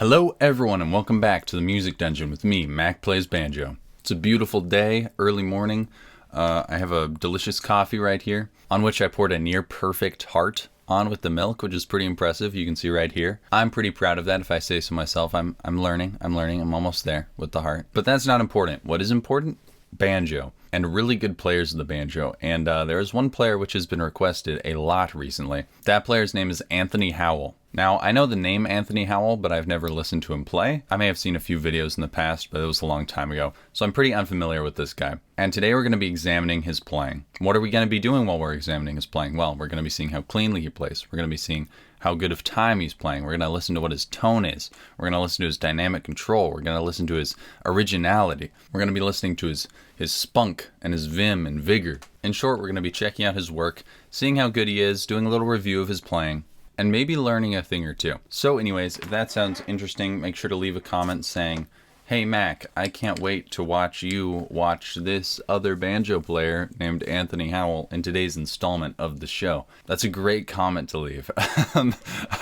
Hello everyone and welcome back to the Music Dungeon with me, Mac Plays Banjo. It's a beautiful day, early morning. I have a delicious coffee right here, on which I poured a near perfect heart on with the milk, which is pretty impressive. You can see right here. I'm pretty proud of that if I say so myself. I'm learning, I'm almost there with the heart. But that's not important. What is important? Banjo. And really good players of the banjo. And there is one player which has been requested a lot recently. That player's name is Anthony Howell. Now, I know the name Anthony Howell, but I've never listened to him play. I may have seen a few videos in the past, but it was a long time ago, so I'm pretty unfamiliar with this guy. And today we're going to be examining his playing. What are we going to be doing while we're examining his playing? Well, we're going to be seeing how cleanly he plays. We're going to be seeing how good of time he's playing. We're going to listen to what his tone is. We're going to listen to his dynamic control. We're going to listen to his originality. We're going to be listening to his spunk and his vim and vigor. In short, we're going to be checking out his work, seeing how good he is, doing a little review of his playing, and maybe learning a thing or two. So anyways, if that sounds interesting, make sure to leave a comment saying, "Hey Mac, I can't wait to watch you watch this other banjo player named Anthony Howell in today's installment of the show." That's a great comment to leave.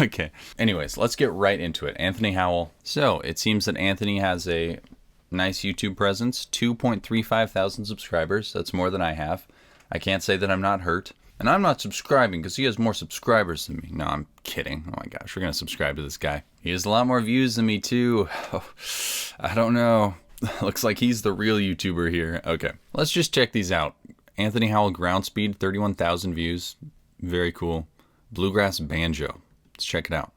Okay, anyways, let's get right into it. Anthony Howell. So it seems that Anthony has a nice YouTube presence, 2.35 thousand subscribers. That's more than I have. I can't say that I'm not hurt. And I'm not subscribing because he has more subscribers than me. No, I'm kidding. Oh my gosh, we're going to subscribe to this guy. He has a lot more views than me too. Oh, I don't know. Looks like he's the real YouTuber here. Okay, let's just check these out. Anthony Howell ground speed, 31,000 views. Very cool. Bluegrass banjo. Let's check it out.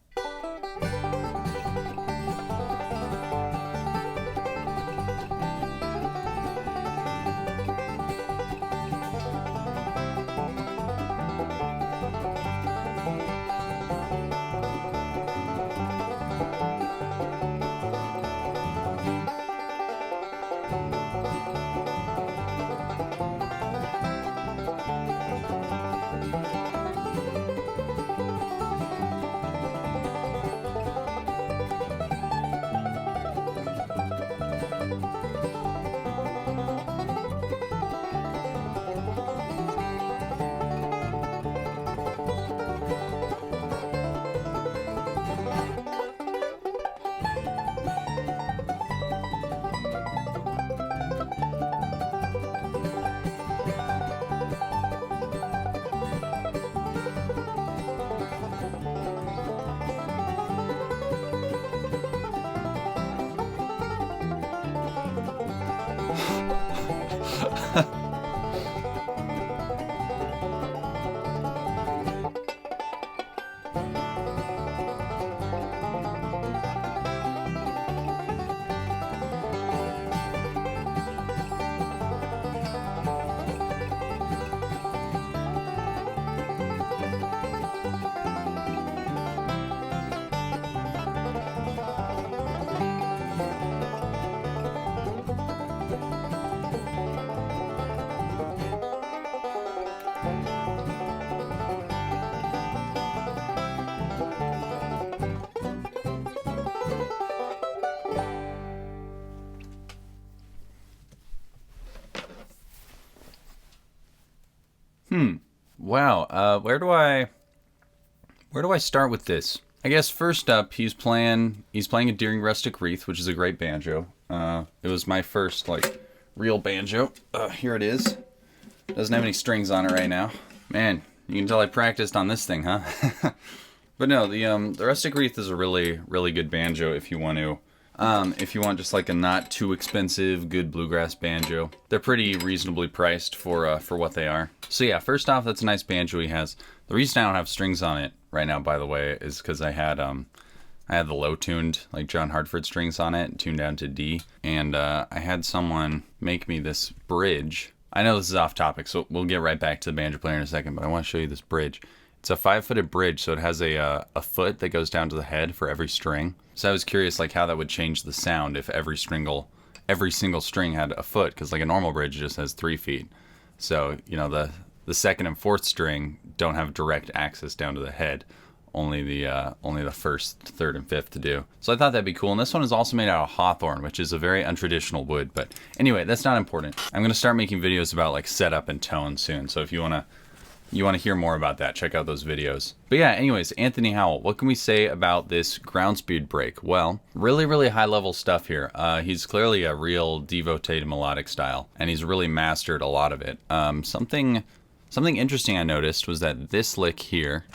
Wow. Where do I start with this? I guess first up, he's playing a Deering Rustic Wreath, which is a great banjo. It was my first real banjo. Here it is. Doesn't have any strings on it right now. Man, you can tell I practiced on this thing, huh? But no, the Rustic Wreath is a really good banjo if you want just like a not too expensive, good bluegrass banjo. They're pretty reasonably priced for what they are. So yeah, first off, that's a nice banjo he has. The reason I don't have strings on it right now, by the way, is because I had the low tuned, like John Hartford strings on it, tuned down to D. And I had someone make me this bridge. I know this is off topic, so we'll get right back to the banjo player in a second, but I want to show you this bridge. It's a 5-footed bridge, so it has a foot that goes down to the head for every string. So I was curious how that would change the sound if every single string had a foot, because like a normal bridge just has 3 feet. So, the second and fourth string don't have direct access down to the head. Only the first, third, and fifth to do. So I thought that'd be cool. And this one is also made out of hawthorn, which is a very untraditional wood. But anyway, that's not important. I'm going to start making videos about setup and tone soon. So if you want to you want to hear more about that, check out those videos. But yeah, anyways, Anthony Howell, what can we say about this ground speed break? Well, really, really high level stuff here. He's clearly a real devotee to melodic style, and he's really mastered a lot of it. Something interesting I noticed was that this lick here,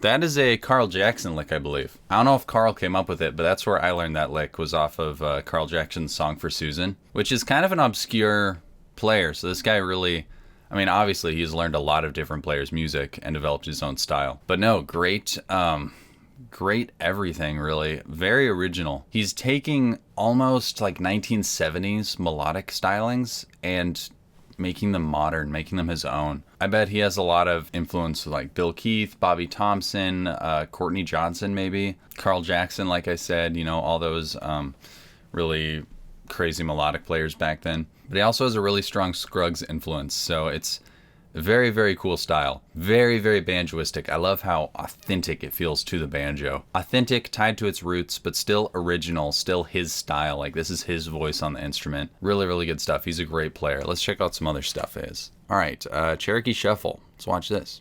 that is a Carl Jackson lick, I believe. I don't know if Carl came up with it, but that's where I learned that lick, was off of Carl Jackson's Song for Susan, which is kind of an obscure player. So this guy really, I mean, obviously he's learned a lot of different players' music and developed his own style. But no, great everything, really. Very original. He's taking almost like 1970s melodic stylings and making them modern, making them his own. I bet he has a lot of influence like Bill Keith, Bobby Thompson, Courtney Johnson maybe, Carl Jackson, like I said, you know, all those really crazy melodic players back then. But he also has a really strong Scruggs influence, so it's a very, very cool style. Very, very banjoistic. I love how authentic it feels to the banjo. Authentic, tied to its roots, but still original, still his style. Like, this is his voice on the instrument. Really, really good stuff. He's a great player. Let's check out some other stuff of his. All right, Cherokee Shuffle. Let's watch this.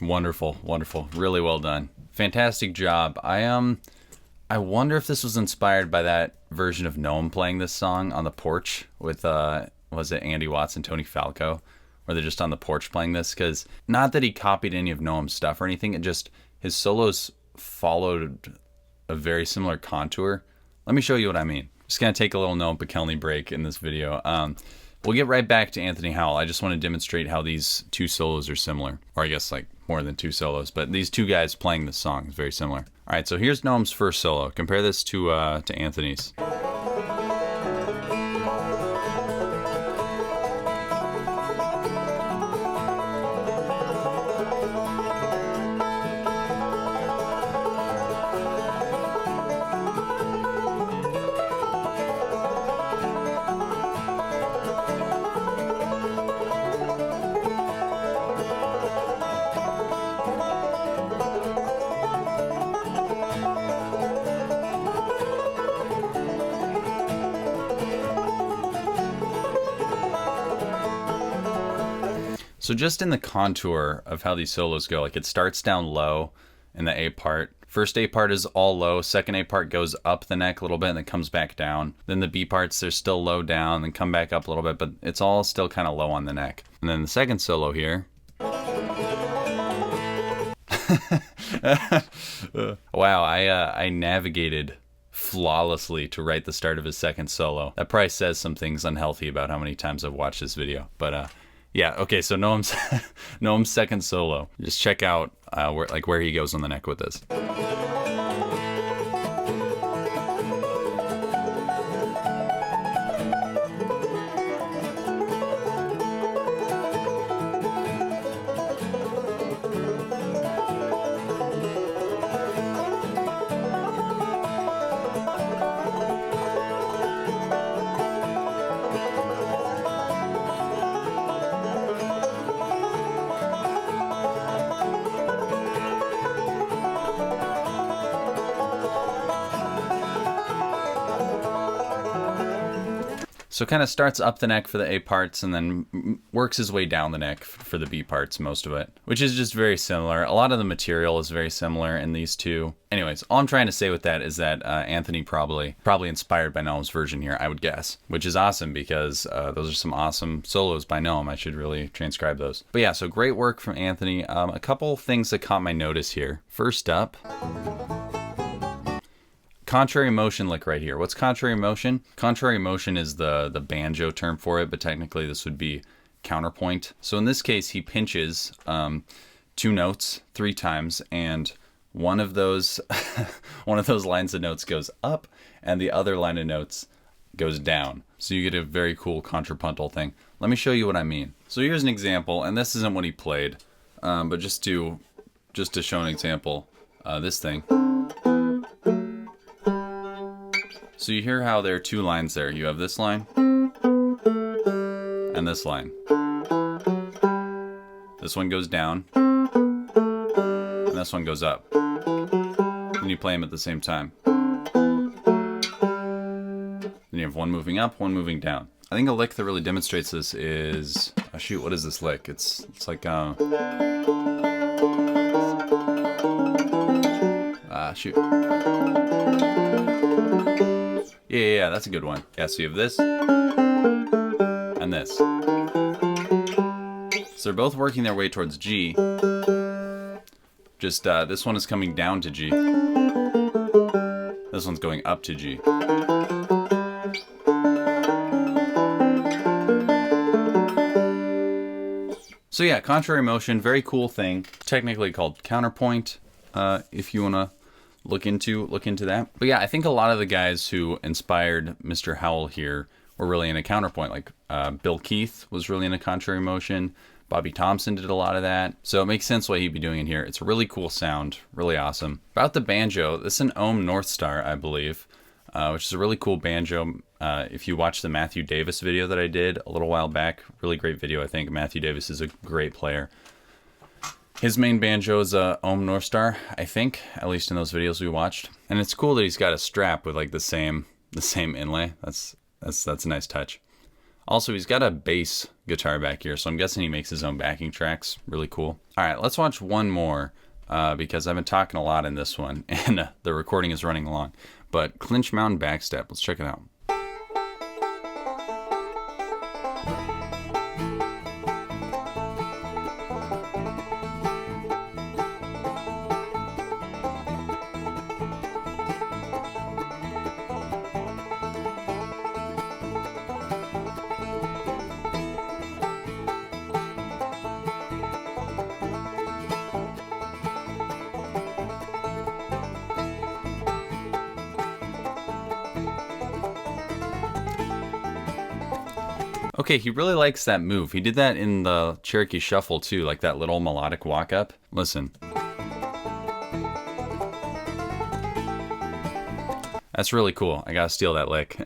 Wonderful, wonderful. Really well done. Fantastic job. I wonder if this was inspired by that version of Noam playing this song on the porch with was it Andy Watts and Tony Falco, where they're just on the porch playing this? Because not that he copied any of Noam's stuff or anything, it just, his solos followed a very similar contour. Let me show you what I mean. Just gonna take a little Noam Pikelny break in this video. We'll get right back to Anthony Howell. I just want to demonstrate how these two solos are similar, or I guess like more than two solos, but these two guys playing this song is very similar. All right, so here's Noam's first solo. Compare this to Anthony's. So just in the contour of how these solos go, like it starts down low in the A part. First A part is all low, second A part goes up the neck a little bit and then comes back down. Then the B parts, they're still low down, then come back up a little bit, but it's all still kind of low on the neck. And then the second solo here. Wow, I navigated flawlessly to write the start of his second solo. That probably says some things unhealthy about how many times I've watched this video, but yeah, okay, so Noam's second solo. Just check out where he goes on the neck with this. So kind of starts up the neck for the A parts and then works his way down the neck for the B parts, most of it, which is just very similar. A lot of the material is very similar in these two. Anyways, all I'm trying to say with that is that Anthony probably inspired by Noam's version here, I would guess, which is awesome because those are some awesome solos by Noam. I should really transcribe those. But yeah, so great work from Anthony. A couple things that caught my notice here. First up, contrary motion lick right here. What's contrary motion? Contrary motion is the banjo term for it, but technically this would be counterpoint. So in this case, he pinches 2 notes 3 times, and one of those lines of notes goes up, and the other line of notes goes down. So you get a very cool contrapuntal thing. Let me show you what I mean. So here's an example, and this isn't what he played, but just to show an example, this thing. So you hear how there are 2 lines there. You have this line and this line. This one goes down and this one goes up. And you play them at the same time. Then you have one moving up, one moving down. I think a lick that really demonstrates this is, oh shoot, what is this lick? It's like shoot. Yeah, that's a good one. Yeah, so you have this and this. So they're both working their way towards G. Just this one is coming down to G. This one's going up to G. So yeah, contrary motion, very cool thing. Technically called counterpoint, if you want to look into that. But yeah, I think a lot of the guys who inspired Mr. Howell here were really in a counterpoint. Like Bill Keith was really in a contrary motion. Bobby Thompson did a lot of that. So it makes sense why he'd be doing it here. It's a really cool sound, really awesome. About the banjo, this is an Ohm North Star, I believe, which is a really cool banjo. If you watch the Matthew Davis video that I did a little while back, really great video, I think. Matthew Davis is a great player. His main banjo is a Ohm North Star, I think, at least in those videos we watched. And it's cool that he's got a strap with like the same inlay. That's a nice touch. Also, he's got a bass guitar back here, so I'm guessing he makes his own backing tracks. Really cool. All right, let's watch one more because I've been talking a lot in this one, and the recording is running along. But Clinch Mountain Backstep, let's check it out. Okay, he really likes that move. He did that in the Cherokee Shuffle too, like that little melodic walk up. Listen. That's really cool. I gotta steal that lick.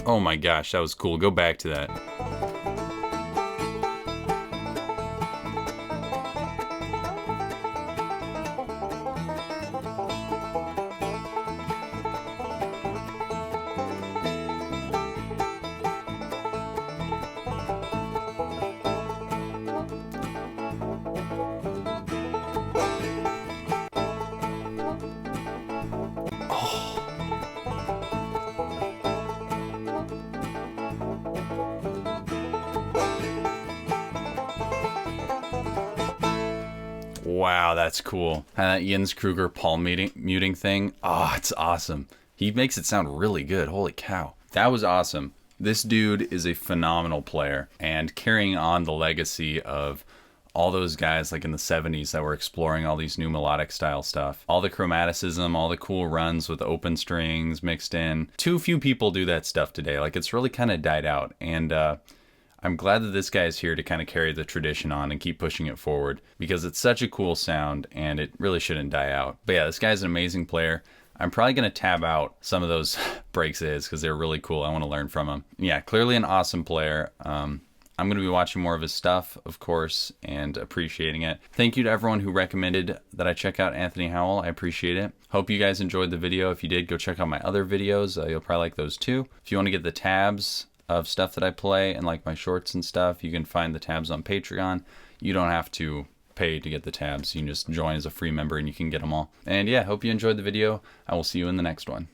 Oh my gosh, that was cool. Go back to that. Wow, that's cool. And that Jens Kruger palm muting thing. Oh, it's awesome. He makes it sound really good. Holy cow. That was awesome. This dude is a phenomenal player and carrying on the legacy of all those guys like in the 70s that were exploring all these new melodic style stuff. All the chromaticism, all the cool runs with open strings mixed in. Too few people do that stuff today. Like it's really kind of died out. And I'm glad that this guy is here to kind of carry the tradition on and keep pushing it forward because it's such a cool sound and it really shouldn't die out. But yeah, this guy's an amazing player. I'm probably going to tab out some of those breaks because they're really cool. I want to learn from him. Yeah, clearly an awesome player. I'm going to be watching more of his stuff, of course, and appreciating it. Thank you to everyone who recommended that I check out Anthony Howell. I appreciate it. Hope you guys enjoyed the video. If you did, go check out my other videos. You'll probably like those too. If you want to get the tabs of stuff that I play and like my shorts and stuff, you can find the tabs on Patreon. You don't have to pay to get the tabs. You can just join as a free member and you can get them all. And yeah, hope you enjoyed the video. I will see you in the next one.